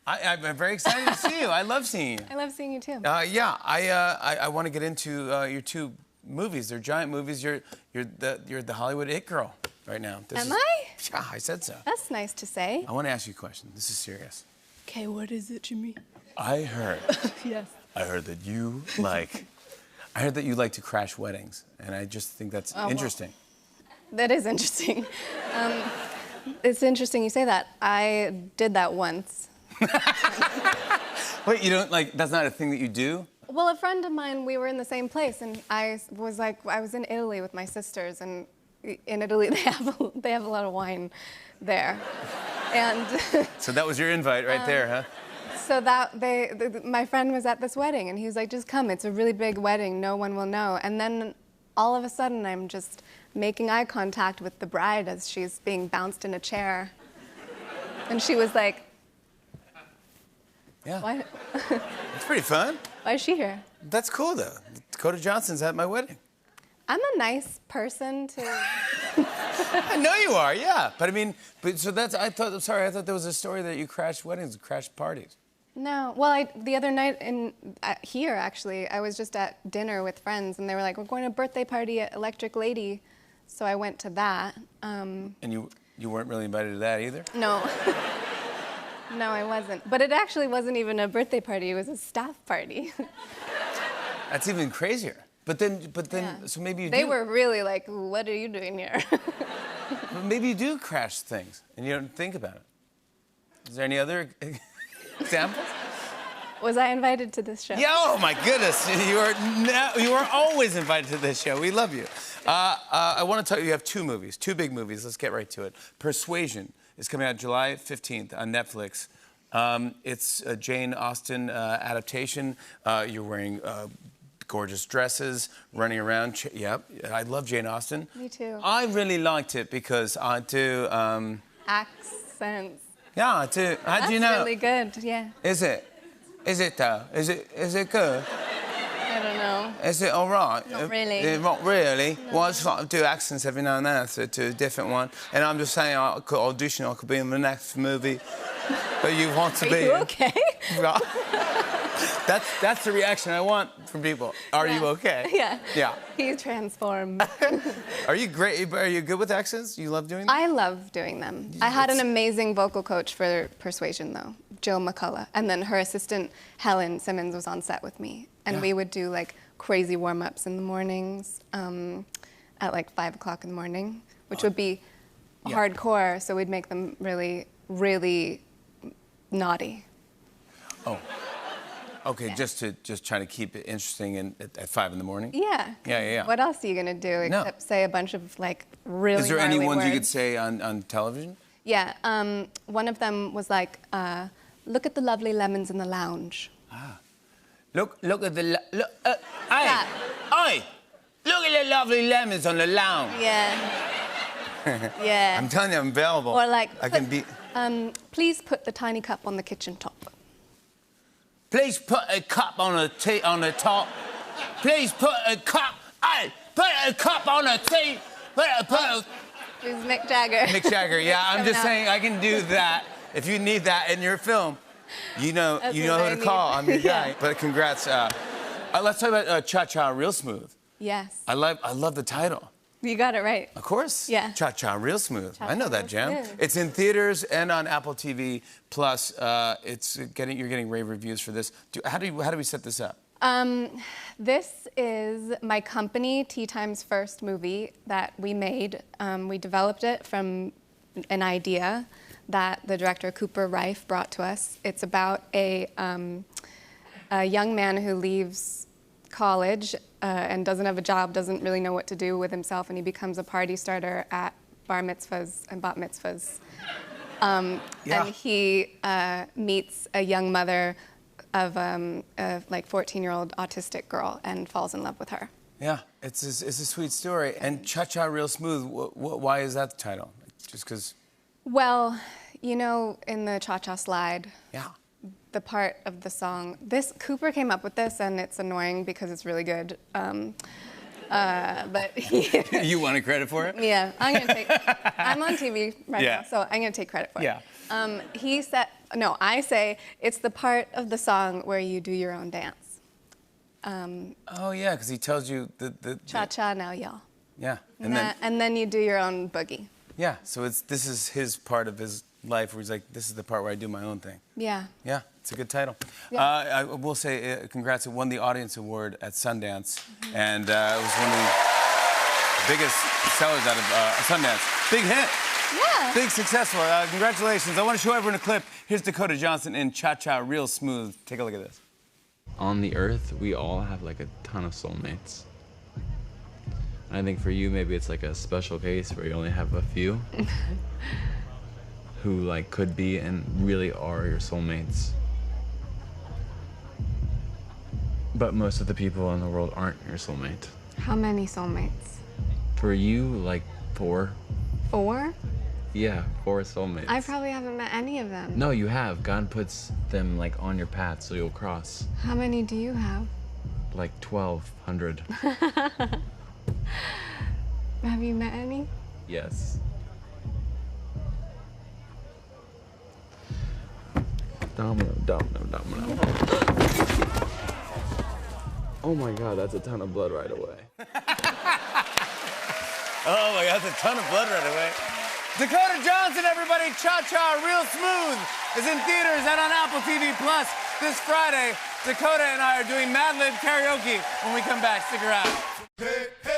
I'm very excited to see you. I love seeing you. I love seeing you too. Yeah, I want to get into your two movies. They're giant movies. You're the Hollywood it girl right now. Am I? Yeah, I said so. That's nice to say. I want to ask you a question. This is serious. Okay, what is it, Jimmy? I heard. Yes. I heard that you like. I heard that you like to crash weddings, and I just think that's interesting. Well, that is interesting. It's interesting you say that. I did that once. Wait, you don't like? That's not a thing that you do? Well, a friend of mine, we were in the same place, and I was in Italy with my sisters, and in Italy they have a lot of wine there, and. So that was your invite right there, huh? So my friend was at this wedding, and he was like, "Just come. It's a really big wedding. No one will know." And then, all of a sudden, I'm just making eye contact with the bride as she's being bounced in a chair, and she was like, "Yeah, why? It's pretty fun. Why is she here?" That's cool, though. Dakota Johnson's at my wedding. I'm a nice person to. I know you are, yeah. But I mean, so that's. I thought there was a story that you crashed weddings, crashed parties. No. Well, the other night here, actually, I was just at dinner with friends, and they were like, "We're going to a birthday party at Electric Lady," so I went to that. And you weren't really invited to that either? No. No, I wasn't. But it actually wasn't even a birthday party. It was a staff party. That's even crazier. But then, Yeah. so maybe you They do. were really like, "What are you doing here?" Maybe you do crash things, and you don't think about it. Is there any other examples? Was I invited to this show? Yeah, oh my goodness, you are always invited to this show. We love you. I want to tell you have two movies, two big movies. Let's get right to it. Persuasion is coming out July 15th on Netflix. It's a Jane Austen adaptation. You're wearing gorgeous dresses, running around. Yep, I love Jane Austen. Me too. I really liked it because I do. Accents. Yeah, I do. How do you know? That's really good. Yeah. Is it? Is it though? Is it good? I don't know. Is it all right? Not really. Not really? No. Well, I just like to do accents every now and then to a different one. And I'm just saying I could audition, I could be in the next movie that you want to be Are you in. okay? Right. That's the reaction I want from people. Are you okay? Yeah. Yeah. He transformed. Are you great? Are you good with accents? You love doing them? I love doing them. I had an amazing vocal coach for Persuasion, though, Jill McCullough. And then her assistant, Helen Simmons, was on set with me. And we would do, like, crazy warm-ups in the mornings at, like, 5 o'clock in the morning, which would be hardcore. So we'd make them really, really naughty. Oh. Okay, Yeah. just trying to keep it interesting at 5 in the morning? Yeah. Yeah. What else are you going to do except say a bunch of, like, really Is there any gnarly ones words? you could say on television? Yeah. One of them was like, look at the lovely lemons in the lounge. Ah. Look at the hey, look at the lovely lemons on the lounge. Yeah. Yeah. I'm telling you, I'm available. Or like, I can be. please put the tiny cup on the kitchen top. Please put a cup on the top. Please put a cup. Hey, put a cup on a tea. Put a. Who's Mick Jagger? Mick Jagger. Yeah, I'm just out. saying I can do that. If you need that in your film, you know That's who what I to call. need. I'm your guy. Yeah. But congrats. Let's talk about Cha Cha Real Smooth. Yes. I love the title. You got it right. Of course. Yeah. Cha Cha Real Smooth. Cha I know Cha that Real jam. Smooth. It's in theaters and on Apple TV Plus. You're getting rave reviews for this. How do we set this up? This is my company, Tea Time's first movie that we made. We developed it from an idea that the director Cooper Rife brought to us. It's about a young man who leaves college and doesn't have a job, doesn't really know what to do with himself, and he becomes a party starter at bar mitzvahs and bat mitzvahs. And he meets a young mother of a like 14-year-old autistic girl and falls in love with her. Yeah, it's a sweet story. And Cha Cha Real Smooth, why is that the title? Just because? Well, you know, in the Cha Cha slide, Yeah. the part of the song, Cooper came up with this, and it's annoying because it's really good. But You wanted credit for it? yeah, I'm on TV right Yeah. now, so I'm gonna take credit for it. Yeah. He said, no, I say it's the part of the song where you do your own dance. Oh yeah, because he tells you the Cha-cha now, y'all. yeah, And then you do your own boogie. yeah. So this is his part of his life where he's like, this is the part where I do my own thing. Yeah. Yeah, it's a good title. Yeah. I will say, congrats! It won the Audience Award at Sundance, and it was one of the biggest sellers out of Sundance. Big hit. Yeah. Big successful. Congratulations! I want to show everyone a clip. Here's Dakota Johnson in Cha Cha, real smooth. Take a look at this. On the earth, we all have like a ton of soulmates. And I think for you, maybe it's like a special case where you only have a few who like could be and really are your soulmates. But most of the people in the world aren't your soulmate. How many soulmates? For you, like 4. 4? Yeah, 4 soulmates. I probably haven't met any of them. No, you have. God puts them like on your path so you'll cross. How many do you have? Like 1,200. Have you met any? Yes. Domino, domino, domino. Oh my God, that's a ton of blood right away. Oh my God, that's a ton of blood right away. Dakota Johnson, everybody, Cha Cha, real smooth, is in theaters and on Apple TV Plus this Friday. Dakota and I are doing Mad Lib karaoke when we come back. Stick around. Hey, hey.